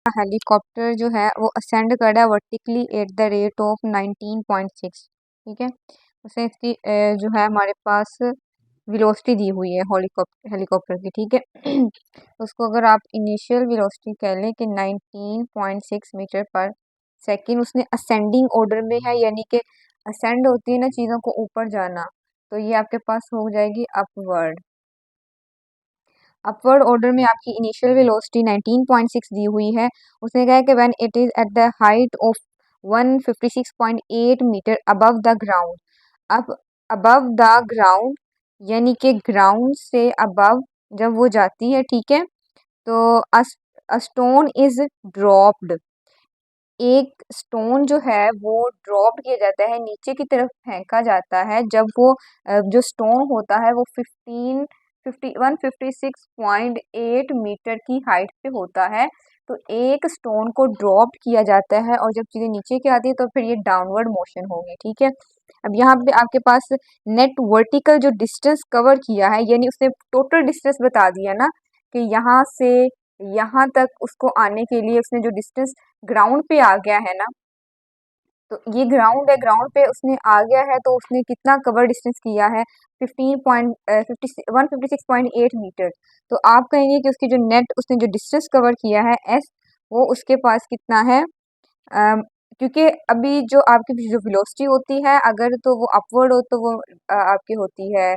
Helicopter जो है वो असेंड कर रहा है vertically at the rate of 19.6। ठीक है, उसे इसकी जो है हमारे पास वेलोसिटी दी हुई है हेलीकॉप्टर की। ठीक है उसको अगर आप इनिशियल वेलोसिटी कह लें कि 19.6 मीटर पर सेकेंड, उसने असेंडिंग ऑर्डर में है, यानी कि असेंड होती है ना चीज़ों को ऊपर जाना, तो ये आपके पास हो जाएगी अपवर्ड। अपवर्ड ऑर्डर में आपकी इनिशियल वेलोसिटी 19.6 दी हुई है। उसने कहा है कि when it is at the height of 156.8 meter above the ground. अब अबव द ग्राउंड यानी कि ग्राउंड से अबव जब वो जाती है, ठीक है, तो अ स्टोन इज ड्रॉप्ड। एक स्टोन जो है वो ड्रॉप किया जाता है, नीचे की तरफ फेंका जाता है जब वो जो स्टोन होता है वो 156.8 मीटर की हाइट पे होता है। तो एक स्टोन को ड्रॉप किया जाता है और जब चीज़ें नीचे की आती है तो फिर ये डाउनवर्ड मोशन होगी। ठीक है, अब यहाँ पे आपके पास नेट वर्टिकल जो डिस्टेंस कवर किया है, यानी उसने टोटल डिस्टेंस बता दिया ना कि यहाँ से यहाँ तक उसको आने के लिए उसने जो डिस्टेंस ग्राउंड पे आ गया है ना, तो ये ग्राउंड है, ग्राउंड पे उसने आ गया है तो उसने कितना कवर डिस्टेंस किया है 156.8 मीटर। तो आप कहेंगे कि उसकी जो नेट उसने जो डिस्टेंस कवर किया है एस, वो उसके पास कितना है, क्योंकि अभी जो आपकी जो वेलोसिटी होती है अगर तो वो अपवर्ड हो तो वो आपकी होती है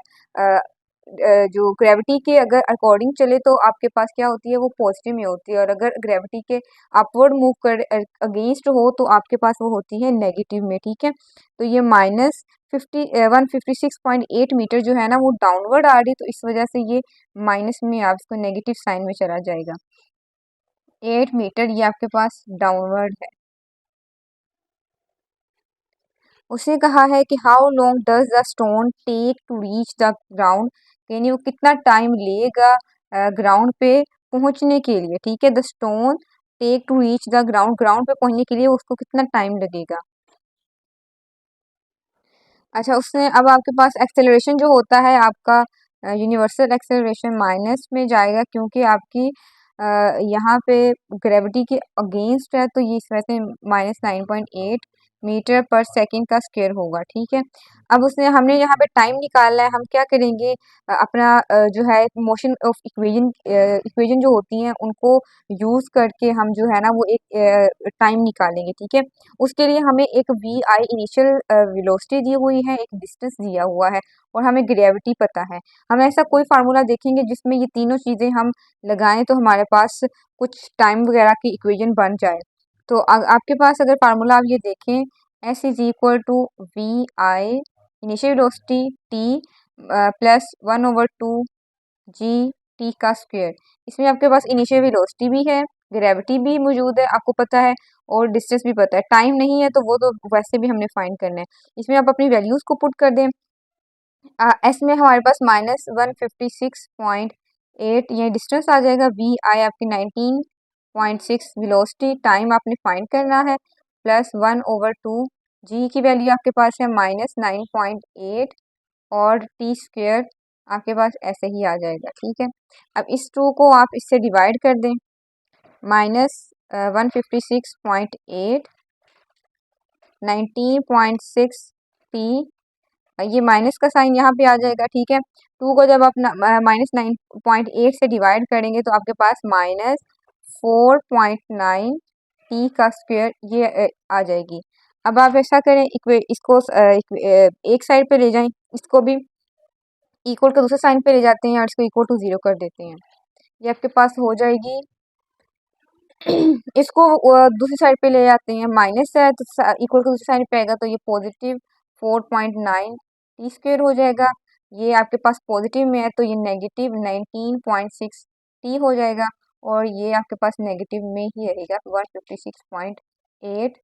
जो ग्रेविटी के अगर अकॉर्डिंग चले तो आपके पास क्या होती है, वो पॉजिटिव में होती है, और अगर ग्रेविटी के अपवर्ड मूव कर अगेंस्ट हो तो आपके पास वो होती है नेगेटिव में। ठीक है, तो ये -156.8 मीटर जो है ना वो डाउनवर्ड आ रही, तो इस वजह से ये माइनस में आप इसको नेगेटिव साइन में चला जाएगा। 8 मीटर ये आपके पास डाउनवर्ड है। उसने कहा है कि how long does the stone take to reach the ground, यानी वो कितना टाइम लेगा ग्राउंड पे पहुंचने के लिए। ठीक है, the stone take to reach the ground, ground पे पहुंचने के लिए उसको कितना टाइम लगेगा। अच्छा, उसने अब आपके पास एक्सेलरेशन जो होता है आपका यूनिवर्सल एक्सेलरेशन माइनस में जाएगा, क्योंकि आपकी यहाँ पे ग्रेविटी के अगेंस्ट है, तो ये इस वजह से -9.8 मीटर पर सेकेंड का स्क्वायर होगा। ठीक है, अब उसने हमने यहाँ पे टाइम निकालना है, हम क्या करेंगे अपना जो है मोशन ऑफ इक्वेशन जो होती हैं उनको यूज करके हम जो है ना वो एक टाइम निकालेंगे। ठीक है, उसके लिए हमें एक वी आई इनिशियल वेलोसिटी दी हुई है, एक डिस्टेंस दिया हुआ है, और हमें ग्रेविटी पता है। हम ऐसा कोई फार्मूला देखेंगे जिसमें ये तीनों चीज़ें हम लगाएं तो हमारे पास कुछ टाइम वगैरह की इक्वेशन बन जाए। तो आपके पास अगर फार्मूला आप ये देखें, S is equal to V I initial velocity T +1/2 G T का स्क्वायर। इसमें आपके पास इनिशियल वेलोसिटी भी है, ग्रेविटी भी मौजूद है आपको पता है, और डिस्टेंस भी पता है। टाइम नहीं है तो वो तो वैसे भी हमने फाइंड करना है। इसमें आप अपनी वैल्यूज को पुट कर दें। एस में हमारे पास -156.8 ये डिस्टेंस आ जाएगा, वी आई आपकी 19.6 वेलोसिटी, टाइम आपने फाइंड करना है, +1/2 जी की वैल्यू आपके पास है -9.8, और टी स्क्वेयर आपके पास ऐसे ही आ जाएगा। ठीक है, अब इस टू को आप इससे डिवाइड कर दें, -156.8 19.6 टी, ये माइनस का साइन यहाँ पे आ जाएगा। ठीक है, टू को जब आप -9.8 से डिवाइड करेंगे तो आपके पास -4.9 टी का स्क्वायर ये आ जाएगी। अब आप ऐसा करें, इसको एक साइड पे ले जाएं, इसको भी इक्वल के दूसरे साइन पे ले जाते हैं और इसको इक्वल टू 0 कर देते हैं, ये आपके पास हो जाएगी। इसको दूसरी साइड पे ले जाते हैं, माइनस है तो इक्वल के दूसरी साइड पे आएगा तो ये +4.9 टी स्क्वेयर हो जाएगा। ये आपके पास पॉजिटिव में है तो ये -19.6 टी हो जाएगा, और ये आपके पास नेगेटिव में ही रहेगा 156.8।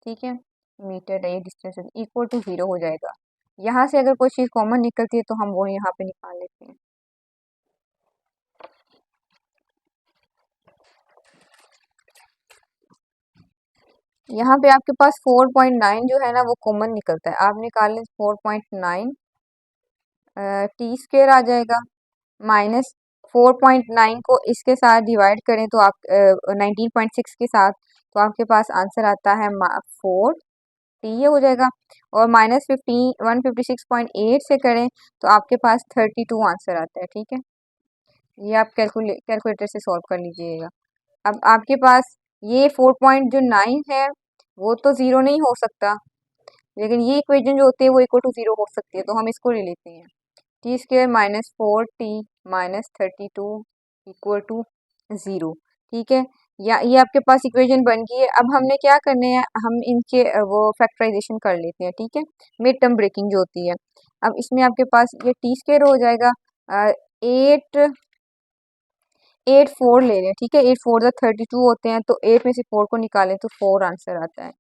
ठीक है, मीटर है ये डिस्टेंस, इक्वल टू 0 हो जाएगा। यहाँ से अगर कोई चीज़ कॉमन निकलती है तो हम वो यहाँ पे निकाल लेते हैं। यहाँ पे आपके पास 4.9 जो है ना वो कॉमन निकलता है, आप निकाल लें 4.9 टी स्क्वेयर आ जाएगा, 4.9 को इसके साथ डिवाइड करें तो आप 19.6 के साथ, तो आपके पास आंसर आता है 4t, ये हो जाएगा। और -156.8 से करें तो आपके पास 32 आंसर आता है, ठीक है। ये आप कैलकुलेटर से सॉल्व कर लीजिएगा। अब आपके पास ये 4.9 है वो तो ज़ीरो नहीं हो सकता, लेकिन ये इक्वेशन जो होती है वो इक्वल टू ज़ीरो हो सकती है, तो हम इसको ले लेते हैं। t² -4t -32 equal to zero, ठीक है। या ये आपके पास इक्वेशन बन गई है। अब हमने क्या करने हैं, हम इनके वो फैक्टराइजेशन कर लेते हैं, ठीक है, मिड टर्म ब्रेकिंग जो होती है। अब इसमें आपके पास ये t² हो जाएगा 8 8 4 ले लें, ठीक है, 8 4 32 होते हैं, तो 8 में से 4 को निकालें तो 4 आंसर आता है।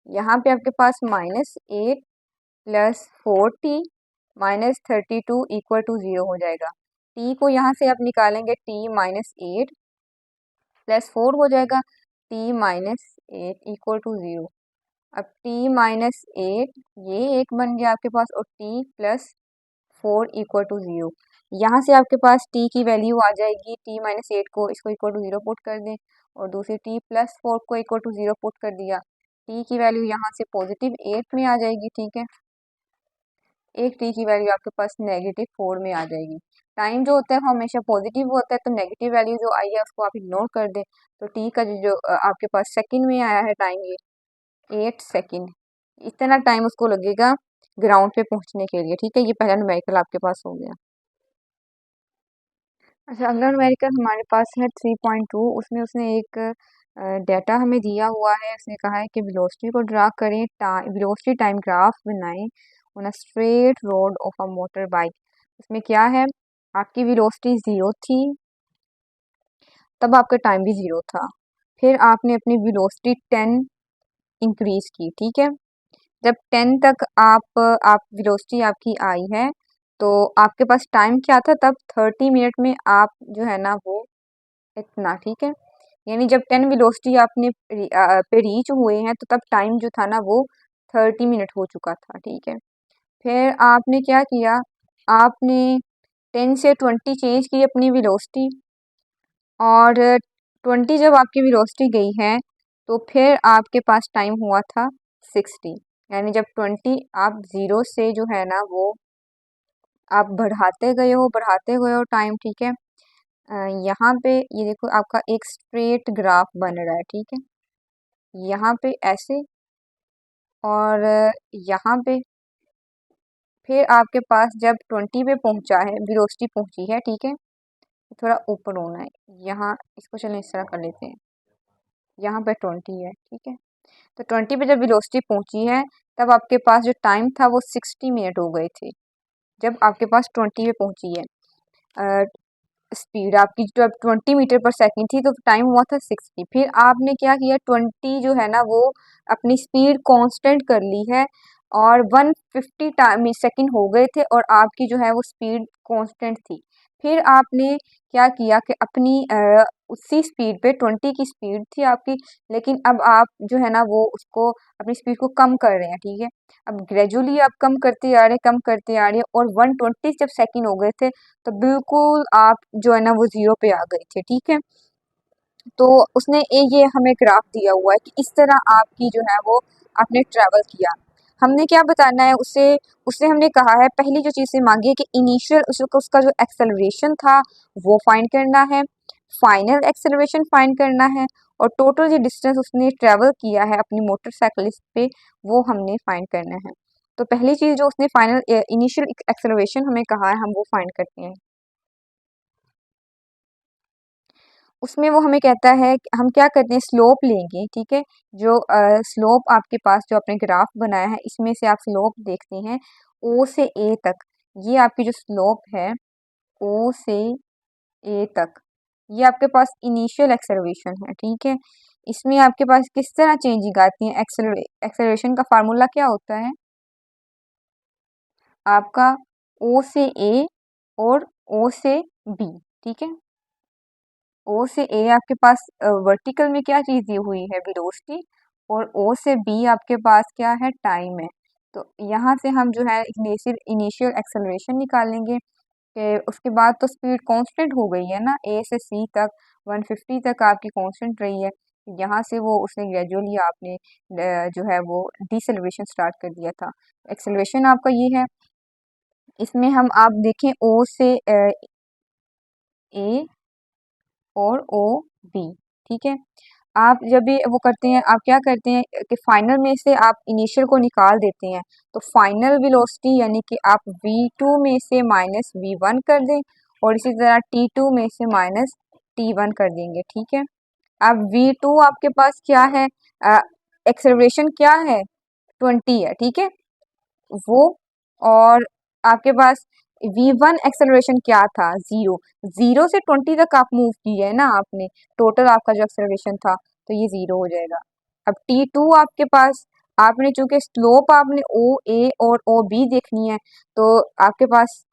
यहाँ पे आपके पास -8 + 4t -32 इक्वल टू ज़ीरो हो जाएगा। t को यहाँ से आप निकालेंगे, t -8 + 4 हो जाएगा, t -8 इक्वल टू ज़ीरो। अब t -8 ये एक बन गया आपके पास, और t + 4 इक्वल टू ज़ीरो। यहाँ से आपके पास t की वैल्यू आ जाएगी, t -8 को इसको इक्वल टू ज़ीरो पुट कर दें, और दूसरी t + 4 को इक्वल टू ज़ीरो पुट कर दिया। t की वैल्यू यहाँ से +8 में आ जाएगी, ठीक है। एक t की वैल्यू आपके पास -4 में आ जाएगी। टाइम जो होता है वो हमेशा पॉजिटिव होता है, तो नेगेटिव वैल्यू जो आई है उसको आप इग्नोर कर दें। तो t का आपके पास सेकंड में आया है टाइम, ये 8 सेकंड, इतना टाइम उसको लगेगा ग्राउंड पे पहुंचने के लिए, ठीक है। ये पहला न्यूमेरिकल आपके पास हो गया। अच्छा, अगला न्यूमेरिकल हमारे पास है 3.2। उसमें उसने एक डाटा हमें दिया हुआ है। उसने कहा है कि वेलोसिटी को ड्रा करें, वेलोसिटी टाइम ग्राफ बनाएं on a straight road of a motor bike. उसमें क्या है, आपकी वेलोसिटी 0 थी, तब आपका टाइम भी 0 था। फिर आपने अपनी वेलोसिटी 10 इंक्रीज की, ठीक है। जब 10 तक आप वेलोसिटी आपकी आई है, तो आपके पास टाइम क्या था तब, 30 मिनट में आप जो है ना वो इतना, ठीक है। यानी जब 10 वेलोसिटी आपने पे रीच हुए हैं, तो तब टाइम जो था ना वो 30 मिनट हो चुका था, ठीक है। फिर आपने क्या किया, आपने 10 से 20 चेंज की अपनी वेलोसिटी, और 20 जब आपकी वेलोसिटी गई है, तो फिर आपके पास टाइम हुआ था 60। यानी जब 20 आप 0 से जो है ना वो आप बढ़ाते गए हो टाइम, ठीक है। यहाँ पे ये देखो आपका एक स्ट्रेट ग्राफ बन रहा है, ठीक है। यहाँ पे ऐसे, और यहाँ पे, फिर आपके पास जब 20 पे पहुंचा है, वेलोसिटी पहुंची है, ठीक है, थोड़ा ऊपर होना है। यहाँ इसको चलें इस तरह कर लेते हैं, यहाँ पे 20 है, ठीक है। तो 20 पे जब वेलोसिटी पहुंची है, तब आपके पास जो टाइम था वो 60 मिनट हो गए थे, जब आपके पास 20 पे पहुंची है। स्पीड आपकी जब 20 मीटर पर सेकंड थी, तो टाइम हुआ था 60। फिर आपने क्या किया, 20 जो है ना वो अपनी स्पीड कांस्टेंट कर ली है, और 150 टाइम सेकंड हो गए थे, और आपकी जो है वो स्पीड कांस्टेंट थी। फिर आपने क्या किया कि अपनी उसी स्पीड पे, 20 की स्पीड थी आपकी, लेकिन अब आप जो है ना वो उसको अपनी स्पीड को कम कर रहे हैं, ठीक है। अब ग्रेजुअली आप कम करते आ रहे हैं, कम करते आ रहे हैं, और 120 जब सेकंड हो गए थे, तो बिल्कुल आप जो है ना वो 0 पे आ गए थे, ठीक है। तो उसने ये हमें ग्राफ दिया हुआ है कि इस तरह आपकी जो है वो आपने ट्रैवल किया। हमने क्या बताना है उससे, उससे हमने कहा है, पहली जो चीज़ से मांगी है कि इनिशियल उसका जो एक्सेलरेशन था वो फाइंड करना है, फाइनल एक्सेलरेशन फाइंड करना है, और टोटल जो डिस्टेंस उसने ट्रैवल किया है अपनी मोटरसाइकिल पे, वो हमने फाइंड करना है। तो पहली चीज़ जो उसने फाइनल इनिशियल एक्सेलरेशन हमें कहा है, हम वो फाइंड करते हैं। उसमें वो हमें कहता है कि हम क्या करते हैं, स्लोप लेंगे, ठीक है। जो स्लोप आपके पास जो आपने ग्राफ बनाया है, इसमें से आप स्लोप देखते हैं ओ से ए तक। ये आपकी जो स्लोप है ओ से ए तक, ये आपके पास इनिशियल एक्सेलरेशन है, ठीक है। इसमें आपके पास किस तरह चेंजिंग आती है, एक्सेलरेशन का फार्मूला क्या होता है आपका, ओ से ए और ओ से बी, ठीक है। ओ से ए आपके पास वर्टिकल में क्या चीज़ दी हुई है, वेलोसिटी, और ओ से बी आपके पास क्या है, टाइम है। तो यहाँ से हम जो है इनिशियल इनिशियल एक्सेलरेशन निकालेंगे। कि उसके बाद तो स्पीड कांस्टेंट हो गई है ना, ए से सी तक 150 तक आपकी कांस्टेंट रही है। यहाँ से वो उसने ग्रेजुअली आपने जो है वो डिसेलरेशन स्टार्ट कर दिया था। एक्सेलरेशन आपका ये है। इसमें हम आप देखें ओ से ए और ओ बी, ठीक है। आप जब भी वो करते हैं, आप क्या करते हैं कि फाइनल में से आप इनिशियल को निकाल देते हैं, तो फाइनल वेलोसिटी यानी कि आप v2 में से माइनस v1 कर दें और इसी तरह t2 में से माइनस t1 कर देंगे, ठीक है। अब v2 आपके पास क्या है, एक्सेलरेशन क्या है, 20 है, ठीक है वो। और आपके पास v1 एक्सेलरेशन क्या था, 0। 0 से 20 तक आप मूव किए है ना आपने, टोटल आपका जो एक्सेलरेशन था, तो ये 0 हो जाएगा। अब t2 आपके पास, आपने चूंकि स्लोप आपने ओ ए और ओ बी देखनी है, तो आपके पास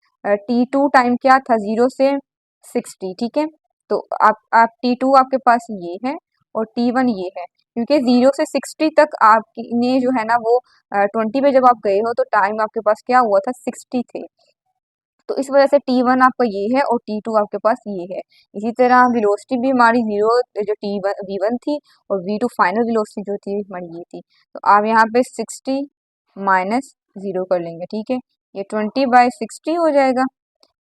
t2 टाइम क्या था, 0 से 60, ठीक है। तो आप t2 आपके पास ये है और t1 ये है, क्योंकि 0 से 60 तक आपने जो है ना वो 20 पे जब आप गए हो तो टाइम आपके पास क्या हुआ था, 60 थे। तो इस वजह से t1 आपका ये है और t2 आपके पास ये है। इसी तरह वेलोसिटी भी हमारी 0 जो t1 v1 थी और v2 फाइनल वेलोसिटी जो थी हमारी ये थी। तो आप यहाँ पे 60 माइनस 0 कर लेंगे, ठीक है। ये 20/60 हो जाएगा।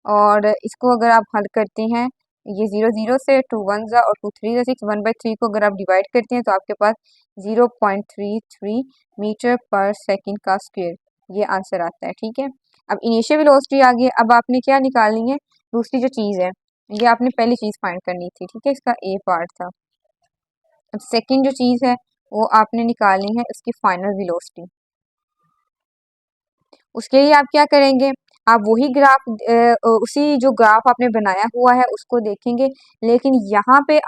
और इसको अगर आप हल करते हैं, ये 0 0 से 2 1 जा और 2 3 जा 6, 1/3 को अगर आप डिवाइड करते हैं तो आपके पास 0.33 मीटर पर सेकंड का स्क्वायर ये आंसर आता है, ठीक है। अब इनिशियल वेलोसिटी आ गई। अब आपने क्या निकालनी है, दूसरी जो चीज़ है, ये आपने पहली चीज़ फाइंड करनी थी, ठीक है, इसका ए पार्ट था। अब सेकंड जो चीज़ है वो आपने निकालनी है इसकी फाइनल वेलोसिटी। उसके लिए आप क्या करेंगे, आप वही ग्राफ उसी जो ग्राफ आपने बनाया हुआ है उसको देखेंगे, लेकिन यहाँ पे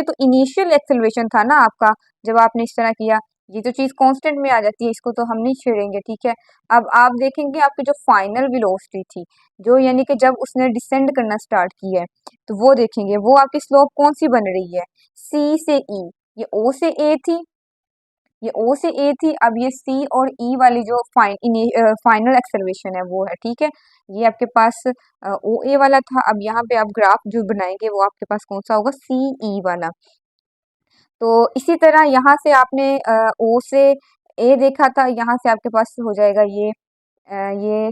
तो इनिशियल एक्सेलरेशन था ना आपका, जब आपने इस तरह किया, ये तो चीज़ कांस्टेंट में आ जाती है, इसको तो हम नहीं छेड़ेंगे, ठीक है। अब आप देखेंगे आपकी जो फाइनल वेलोसिटी थी, जो यानी कि जब उसने डिसेंड करना स्टार्ट किया है, तो वो देखेंगे वो आपकी स्लोप कौन सी बन रही है, सी से ई, ये ओ से ए थी, ये ओ से ए थी। अब ये सी और ई वाली जो फाइनल एक्सेलरेशन है वो है, ठीक है। ये आपके पास ओ ए वाला था। अब यहाँ पे आप ग्राफ जो बनाएंगे वो आपके पास कौन सा होगा, सी ई वाला। तो इसी तरह यहाँ से आपने ओ से ए देखा था, यहाँ से आपके पास हो जाएगा ये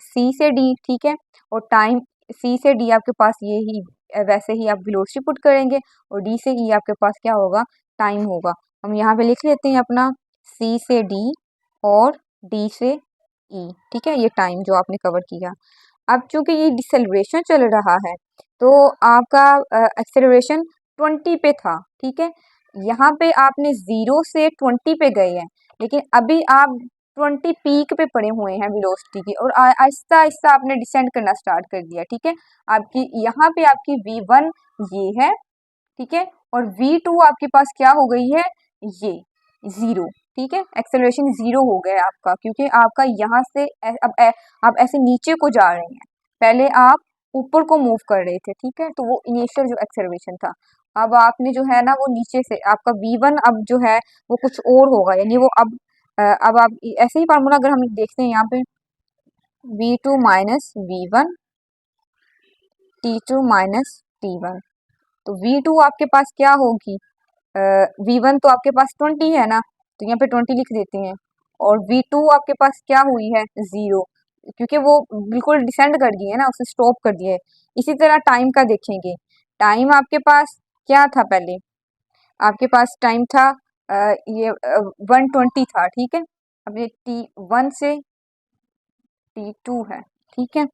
सी से डी, ठीक है। और टाइम सी से डी आपके पास ये ही वैसे ही आप वेलोसिटी पुट करेंगे और डी से ई आपके पास क्या होगा, टाइम होगा। हम यहाँ पे लिख लेते हैं अपना सी से डी और डी से ई, ठीक है, ये टाइम जो आपने कवर किया। अब चूंकि ये डिसेलरेशन चल रहा है, तो आपका एक्सेलरेशन 20 पे था, ठीक है। यहाँ पे आपने 0 से 20 पे गए हैं, लेकिन अभी आप 20 पीक पे पड़े हुए हैं वेलोसिटी की, और आहिस्ता आहिस्ता आपने डिसेंड करना स्टार्ट कर दिया, ठीक है। आपकी यहाँ पे आपकी v1 ये है, ठीक है, और v2 आपके पास क्या हो गई है, ये 0, ठीक है। एक्सेलरेशन 0 हो गया आपका, क्योंकि आपका यहाँ से आप ऐसे नीचे को जा रहे हैं, पहले आप ऊपर को मूव कर रहे थे, ठीक है। तो वो इनिशियल जो एक्सेलरेशन था, अब आपने जो है ना वो नीचे से आपका v1 अब जो है वो कुछ और होगा, यानी वो अब आप ऐसे ही फार्मूला अगर हम देखते हैं यहाँ पे v2 minus v1 t2 minus t1, तो v2 आपके पास क्या होगी, v1 तो आपके पास 20 है ना, तो यहाँ पे 20 लिख देते हैं, और v2 आपके पास क्या हुई है, 0, क्योंकि वो बिल्कुल डिसेंड कर गई है ना, उसे स्टॉप कर दिया है। इसी तरह टाइम का देखेंगे, टाइम आपके पास क्या था, पहले आपके पास टाइम था ये 120 था, ठीक है। अब ये t1 से t2 है, ठीक है।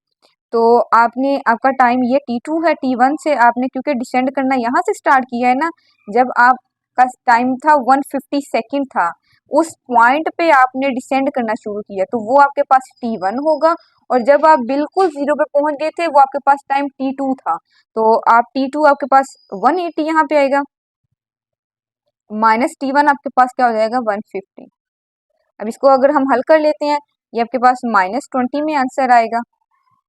तो आपने आपका टाइम ये t2 है, t1 से आपने क्योंकि डिसेंड करना यहाँ से स्टार्ट किया है ना, जब आपका टाइम था 150 सेकंड था, उस पॉइंट पे आपने डिसेंड करना शुरू किया, तो वो आपके पास t1 होगा। और जब आप बिल्कुल 0 पे पहुंच गए थे, वो आपके पास टाइम t2 था, तो आप t2 आपके पास 180 यहाँ पे आएगा, माइनस t1 आपके पास क्या हो जाएगा, 150। अब इसको अगर हम हल कर लेते हैं, ये आपके पास -20 में आंसर आएगा,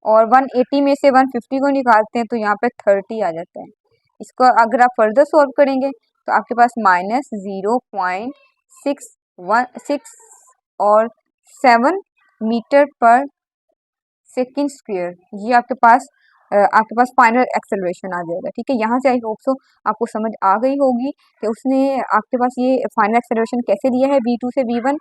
और 180 में से 150 को निकालते हैं तो यहाँ पे 30 आ जाता है। इसको अगर आप फर्दर सॉल्व करेंगे तो आपके पास -0.616 और 7 मीटर पर सेकंड स्क्वायर ये आपके पास आपके पास फाइनल एक्सेलरेशन आ जाएगा। ठीक है, यहाँ से आई होप सो आपको समझ आ गई होगी कि उसने आपके पास ये फाइनल एक्सेलरेशन कैसे दिया है V2 से V1।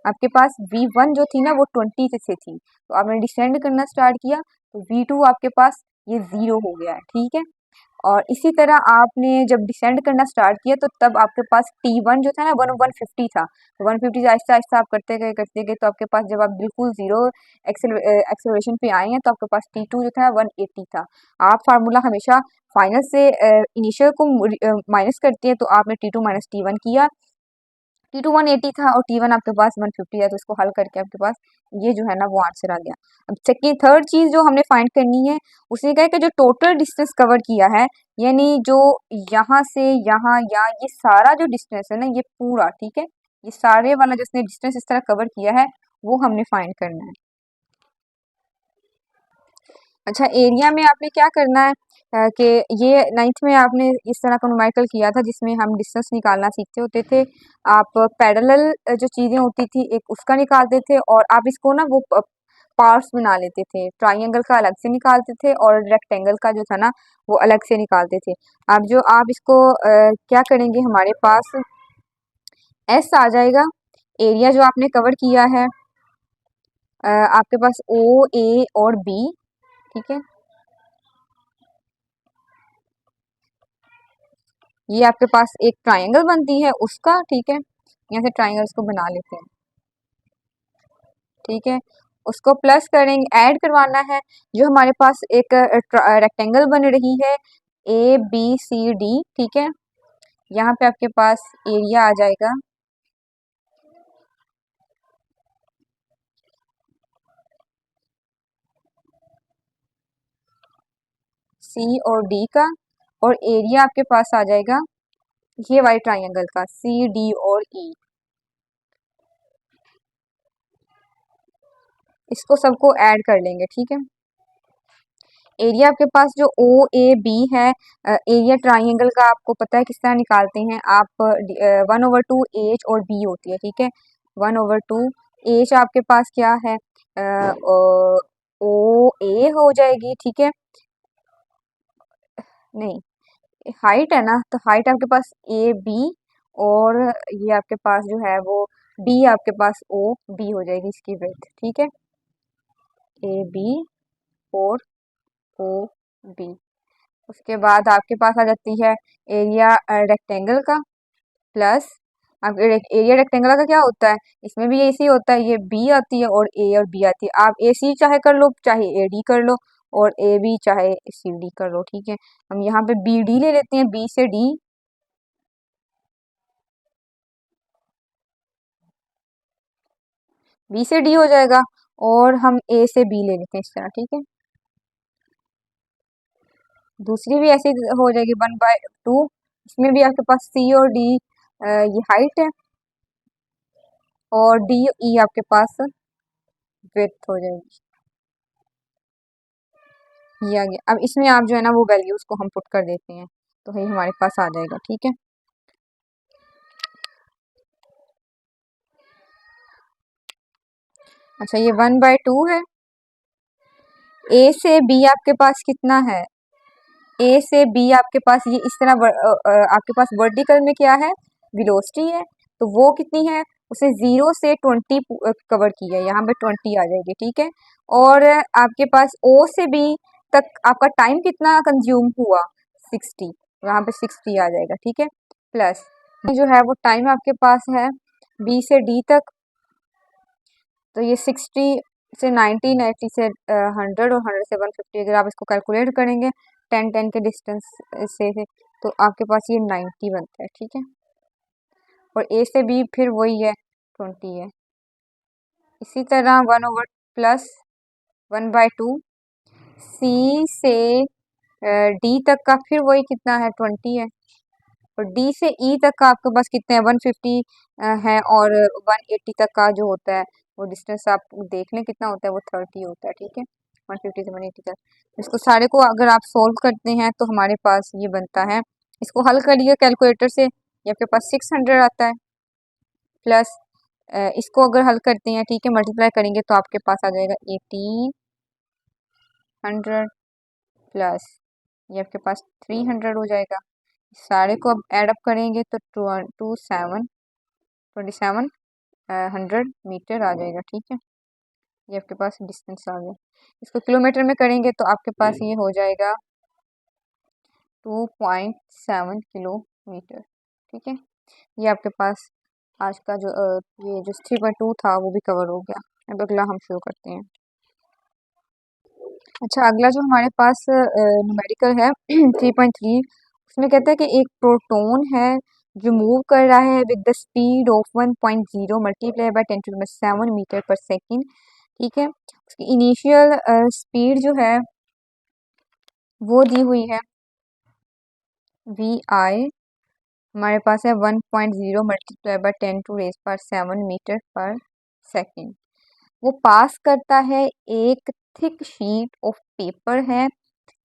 आपके पास V1 जो थी ना वो 20 से थी, तो आपने डिसेंड करना स्टार्ट किया तो V2 आपके पास ये 0 हो गया है। ठीक है, और इसी तरह आपने जब डिसेंड करना स्टार्ट किया तो तब आपके पास T1 जो था ना 150 था, तो 150 से आहिस्ता आहिस्ता आप करते गए तो आपके पास जब आप बिल्कुल जीरो एक्सेलरेशन पे आए हैं तो आपके पास T2 जो था 180 था। आप फार्मूला हमेशा फाइनल से इनिशियल को माइनस करते हैं, तो आपने T2 माइनस T1 किया। T2 180 था और T1 आपके पास 150 है, तो इसको हल करके आपके पास ये जो है ना वो आंसर आ गया। अब सेकंड थर्ड चीज जो हमने फाइंड करनी है, उसने कहा कि जो टोटल डिस्टेंस कवर किया है, यानी जो यहाँ से यहाँ या ये सारा जो डिस्टेंस है ना ये पूरा, ठीक है, ये सारे वाला जिसने डिस्टेंस इस तरह कवर किया है वो हमने फाइंड करना है। अच्छा, एरिया में आपने क्या करना है कि ये 9th में आपने इस तरह का न्यूमेरिकल किया था जिसमें हम डिस्टेंस निकालना सीखते होते थे। आप पैरेलल जो चीज़ें होती थी एक उसका निकालते थे और आप इसको ना वो पार्ट्स बना लेते थे। ट्राइंगल का अलग से निकालते थे और रेक्टेंगल का जो था ना वो अलग से निकालते थे। अब जो आप इसको क्या करेंगे, हमारे पास एस आ जाएगा एरिया जो आपने कवर किया है। आपके पास ओ, ए और बी, ठीक है, ये आपके पास एक ट्रायंगल बनती है उसका। ठीक है, यहाँ से ट्रायंगल्स को बना लेते हैं। ठीक है, उसको प्लस करेंगे, ऐड करवाना है। जो हमारे पास एक रेक्टेंगल बन रही है ABCD, ठीक है, यहाँ पे आपके पास एरिया आ जाएगा C और D का, और एरिया आपके पास आ जाएगा ये वाले ट्रायंगल का CD और E। इसको सबको ऐड कर लेंगे। ठीक है, एरिया आपके पास जो OAB है, एरिया ट्राइंगल का आपको पता है किस तरह निकालते हैं आप, 1/2 एच और बी होती है। ठीक है, 1/2 एच आपके पास क्या है, OA हो जाएगी। ठीक है, नहीं, हाइट है ना, तो हाइट आपके पास AB, और ये आपके पास जो है वो B आपके पास OB हो जाएगी इसकी विड्थ। ठीक है, AB और OB। उसके बाद आपके पास आ जाती है एरिया रेक्टेंगल का प्लस, अब एरिया रेक्टेंगल का क्या होता है, इसमें भी ऐसे ही होता है, ये बी आती है और ए और बी आती है। आप ए सी चाहे कर लो, चाहे ए डी कर लो, और ए बी चाहे सी डी कर लो। ठीक है, हम यहाँ पे बी डी ले लेते हैं, बी से डी, बी से डी हो जाएगा, और हम ए से बी ले लेते हैं इस तरह। ठीक है, दूसरी भी ऐसी हो जाएगी 1/2, इसमें भी आपके पास सी और डी ये हाइट है, और डी ई आपके पास विड्थ हो जाएगी। ये आ गया। अब इसमें आप जो है ना वो वैल्यूज को हम पुट कर देते हैं तो ये हमारे पास आ जाएगा। ठीक है, अच्छा, ये 1/2 है। ए से बी आपके पास कितना है, ए से बी आपके पास ये इस तरह आपके पास वर्टिकल में क्या है, वेलोसिटी है, तो वो कितनी है, उसे 0 से 20 कवर की है, यहाँ पे 20 आ जाएगी। ठीक है, और आपके पास ओ से बी तक आपका टाइम कितना कंज्यूम हुआ, 60, यहाँ पे 60 आ जाएगा। ठीक है, प्लस जो है वो टाइम आपके पास है बी से डी तक, तो ये 60 से 90, 90 से 100 और 100 से 150, अगर आप इसको कैलकुलेट करेंगे 10 के डिस्टेंस से तो आपके पास ये 90 बनता है। ठीक है, और ए से बी फिर वही है, 20 है। इसी तरह 1 प्लस 1/2 सी से डी तक का फिर वही कितना है, 20 है, और डी से ई तक का आपके पास कितने हैं, 150 है, और 180 तक का जो होता है वो डिस्टेंस आप देख लें कितना होता है, वो 30 होता है। ठीक है, 150 से 180 तक। इसको सारे को अगर आप सोल्व करते हैं तो हमारे पास ये बनता है, इसको हल करिए कैलकुलेटर से, ये आपके पास 600 आता है, प्लस इसको अगर हल करते हैं, ठीक है, मल्टीप्लाई करेंगे तो आपके पास आ जाएगा 1800, प्लस ये आपके पास 300 हो जाएगा। सारे को अब ऐड अप करेंगे तो 2700 आ जाएगा। ठीक है, ये आपके पास डिस्टेंस आ गया। इसको किलोमीटर में करेंगे तो आपके पास ये हो जाएगा 2.7 किलोमीटर। ठीक है, ये आपके पास आज का जो ये जो 3.2 था वो भी कवर हो गया। अब अगला हम शुरू करते हैं। अच्छा, अगला जो हमारे पास न्यूमेरिकल है 3.3, उसमें कहता है कि एक प्रोटॉन है जो मूव कर रहा है with the speed of 1.0 multiply by 10⁻⁷ meter पर सेकेंड। ठीक है, उसकी इनिशियल स्पीड जो है वो दी हुई है वी आई, हमारे पास है 1.0 मल्टीप्लाई बाय 10⁻⁷ मीटर पर सेकेंड। वो पास करता है एक थिक शीट ऑफ पेपर है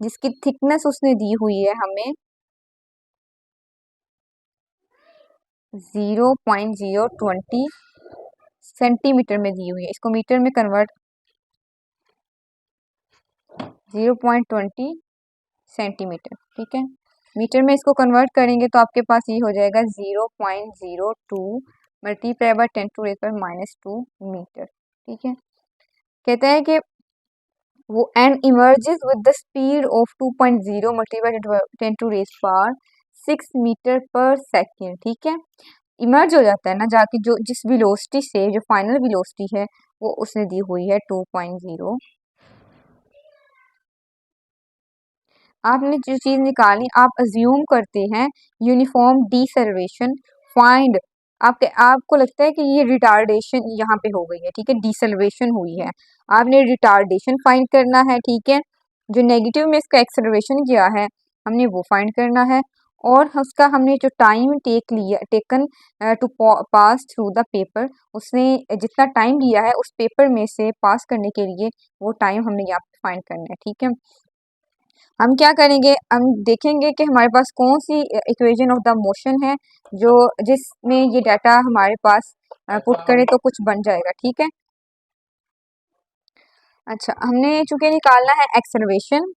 जिसकी थिकनेस उसने दी हुई है हमें 0.020 सेंटीमीटर में दी हुई है। इसको मीटर में कन्वर्ट 0.20 सेंटीमीटर। ठीक है, मीटर में इसको कन्वर्ट करेंगे तो आपके पास ये हो जाएगा 0.02 मल्टीप्लाई बाय 10⁻⁻² मीटर। ठीक है, कहते हैं कि वो and emerges with the speed of 2.0 multiply by 10⁻⁶ meter पर सेकेंड। ठीक है, इमर्ज हो जाता है ना जाके, जो जिस वेलोसिटी से जो फाइनल वेलोसिटी है वो उसने दी हुई है 2.0। आपने जो चीज निकाली आप अज्यूम करते हैं यूनिफॉर्म डिसेलरेशन फाइंड। आपको लगता है कि ये रिटार्डेशन यहाँ पे हो गई है। ठीक है, डिसेलरेशन हुई है, आपने रिटार्डेशन फाइंड करना है। ठीक है, जो नेगेटिव में इसका एक्सेलरेशन किया है हमने वो फाइंड करना है, और उसका हमने जो time taken to pass through the paper, उसने जितना टाइम लिया है उस पेपर में से पास करने के लिए वो टाइम हमने यहाँ पे फाइंड करना है। ठीक है, हम क्या करेंगे, हम देखेंगे कि हमारे पास कौन सी इक्वेशन ऑफ द मोशन है जो जिसमें ये डाटा हमारे पास पुट करें तो कुछ बन जाएगा। ठीक है, अच्छा, हमने चूंकि निकालना है एक्सेलरेशन,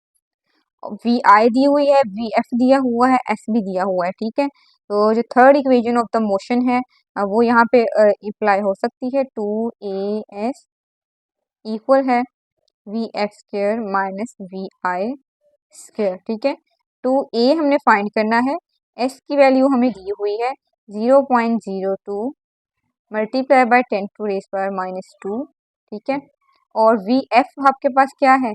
वी आई दी हुई है, वी एफ दिया हुआ है, एस भी दिया हुआ है। ठीक है, तो जो third equation of the motion है वो यहाँ पे अप्लाई हो सकती है, 2as इक्वल है V F square minus V I square. ठीक है, 2a हमने फाइंड करना है, s की वैल्यू हमें दी हुई है 0.02 मल्टीप्लाई बाय 10⁻⁻²। ठीक है, और वी एफ आपके पास क्या है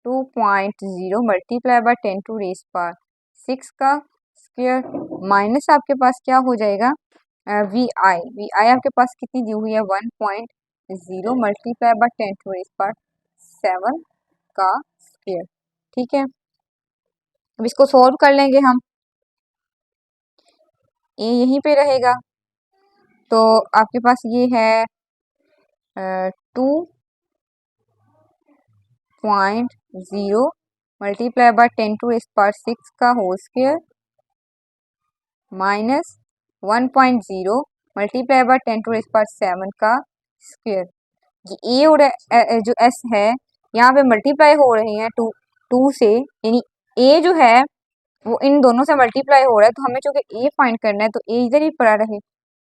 2.0 मल्टीप्लाई बाय 10⁻⁶ का स्क्वायर, माइनस आपके पास क्या हो जाएगा वी आई आपके पास कितनी दी हुई है 1.0 मल्टीप्लाई बाय 10⁻⁷ का स्क्वायर। ठीक है, अब इसको सॉल्व कर लेंगे हम, ये यहीं पे रहेगा तो आपके पास ये है 2.0 मल्टीप्लाई बाय 10⁻⁶ का whole square minus 1.0 multiply by 10⁻⁷ का स्क्वायर। ए और जो एस है यहाँ पे मल्टीप्लाई हो रहे हैं टू से, यानी ए जो है वो इन दोनों से मल्टीप्लाई हो रहा है, तो हमें चूंकि ए फाइंड करना है तो ए इधर ही पड़ा रहे,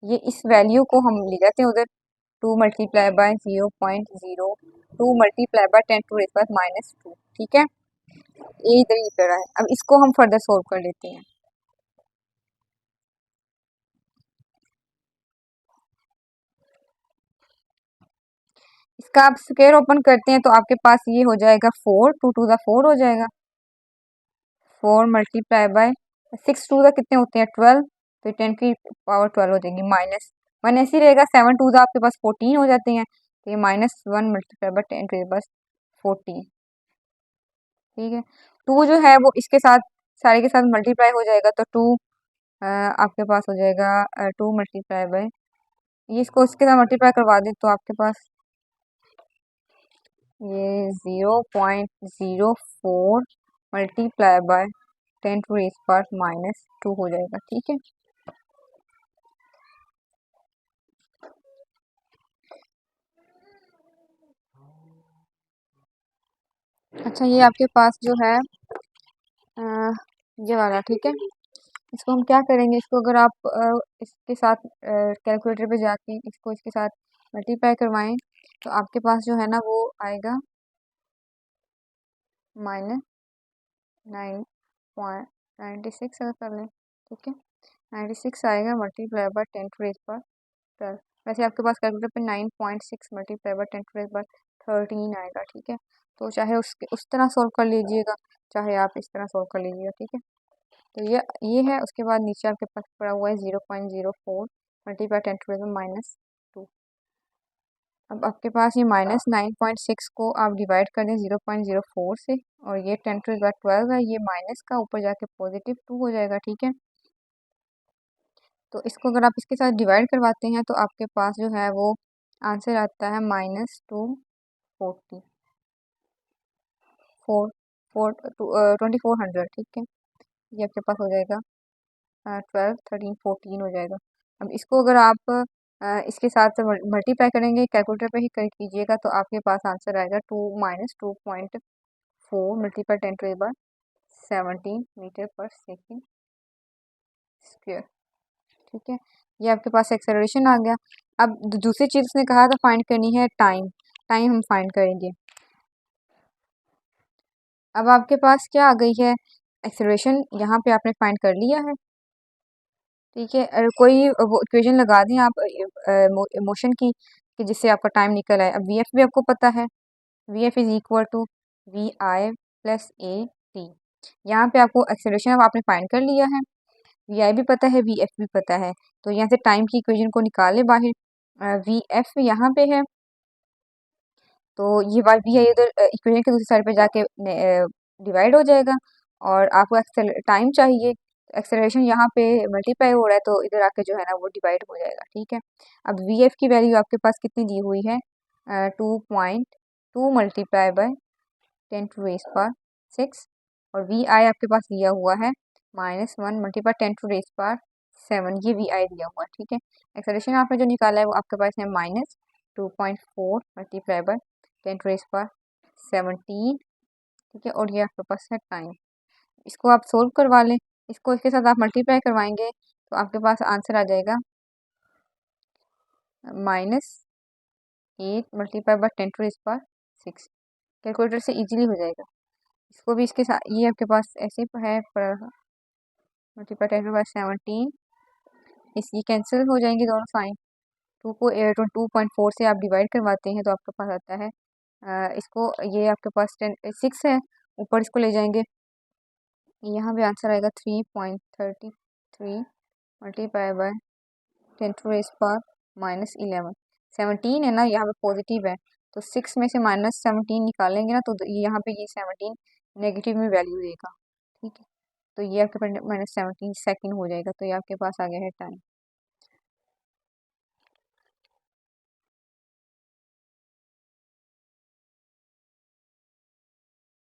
ये इस वैल्यू को हम ले जाते हैं उधर, 2 मल्टीप्लाई बाय 0.02 मल्टीप्लाई बाय 10⁻⁻²। ठीक है, ये इधर ही पड़ा है। अब इसको हम फर्दर सोल्व कर लेते हैं। इसका आप स्क्वायर ओपन करते हैं तो आपके पास ये हो जाएगा 4, 2 टू द 4 हो जाएगा, 4 मल्टीप्लाई बाय 6 टू द कितने होते हैं 12, तो 10 की पावर 12 हो जाएगी, माइनस 1 ऐसे ही रहेगा, 7 टू द आपके पास 14 हो जाते हैं, तो ये -1 मल्टीप्लाई बाय 10⁻14। ठीक है, 2 जो है वो इसके साथ सारे के साथ मल्टीप्लाई हो जाएगा, तो 2 आपके पास हो जाएगा 2 मल्टीप्लाई बाय, ये इसको इसके साथ मल्टीप्लाई करवा दें तो आपके पास ये 0.04 मल्टीप्लाई बाय 10⁻⁻² हो जाएगा। ठीक है, अच्छा, ये आपके पास जो है ये वाला, ठीक है। इसको हम क्या करेंगे, इसको अगर आप इसके साथ कैलकुलेटर पे जाके इसको इसके साथ मल्टीप्लाई करवाएं तो आपके पास जो है ना वो आएगा -9.96 अगर कर लें, ठीक है। 96 आएगा मल्टीप्लाई बाय 10⁻12। वैसे आपके पास कैलकुलेटर पे 9.6 मल्टीप्लाई बाय 10⁻13 आएगा, ठीक है। तो चाहे उस तरह सॉल्व कर लीजिएगा, चाहे आप इस तरह सॉल्व कर लीजिएगा, ठीक है। तो ये है। उसके बाद नीचे आपके पास पड़ा हुआ है 0.04 मल्टीप्लाई 10⁻²। अब आपके पास ये -9.6 को आप डिवाइड कर दें 0.04 से, और ये 10⁻12 है, ये माइनस का ऊपर जाके +2 हो जाएगा, ठीक है। तो इसको अगर आप इसके साथ डिवाइड करवाते हैं तो आपके पास जो है वो आंसर आता है -240 2400, ठीक है। ये आपके पास हो जाएगा 12 13 14 हो जाएगा। अब इसको अगर आप इसके साथ मल्टीप्लाई करेंगे, कैलकुलेटर पे ही कर कीजिएगा, तो आपके पास आंसर आएगा 2-2.4 मल्टीप्लाई 10⁻17 मीटर पर सेकेंड स्क्वेयर, ठीक है। ये आपके पास एक्सेलरेशन आ गया। अब दूसरी चीज़ उसने कहा था फाइंड करनी है टाइम। टाइम हम फाइंड करेंगे। अब आपके पास क्या आ गई है, एक्सेलरेशन यहाँ पे आपने फाइंड कर लिया है, ठीक है। कोई वो इक्वेशन लगा दें आप मोशन की कि जिससे आपका टाइम निकल आए। अब वी एफ भी आपको पता है, V F is equal to V I plus A T. यहाँ पे आपको एक्सेलरेशन अब आपने फाइंड कर लिया है, वी आई भी पता है, वी एफ भी पता है। तो यहाँ से टाइम की इक्वेशन को निकाले बाहर। वी एफ यहाँ पे है, तो ये बात भी है, इधर इक्वेशन के दूसरी साइड पे जाके डिवाइड हो जाएगा। और आपको टाइम चाहिए, एक्सेलरेशन यहाँ पे मल्टीप्लाई हो रहा है, तो इधर आके जो है ना वो डिवाइड हो जाएगा, ठीक है। अब वी एफ की वैल्यू आपके पास कितनी दी हुई है, 2.2 मल्टीप्लाई बाय 10⁻6, और वी आई आपके पास दिया हुआ है -1 मल्टीप्लाई 10⁻7, ये वी आई दिया हुआ है, ठीक है। एक्सेलरेशन आपने जो निकाला है वो आपके पास है -2.4 मल्टीप्लाई बाय 10⁻17, ठीक है। और ये आपके पास है टाइम। इसको आप सोल्व करवा लें, इसको इसके साथ आप मल्टीप्लाई करवाएंगे तो आपके पास आंसर आ जाएगा -8 मल्टीप्लाई बाय 10⁻6। कैलकुलेटर से इजीली हो जाएगा। इसको भी इसके साथ, ये आपके पास ऐसे है मल्टीप्लाई 10⁻17, ये कैंसिल हो जाएंगे दोनों साइन। 2.4 से आप डिवाइड करवाते हैं तो आपके पास आता है इसको, ये आपके पास 6 है, ऊपर इसको ले जाएंगे, यहाँ भी आंसर आएगा 3.33 मल्टीप्लाई बाय 10⁻11। 17 है ना, यहाँ पे पॉजिटिव है, तो 6 में से -17 निकालेंगे ना तो यहाँ पे ये 17 नेगेटिव में वैल्यू देगा, ठीक है। तो ये आपके पास -17 सेकेंड हो जाएगा। तो ये आपके पास आ गया है टाइम।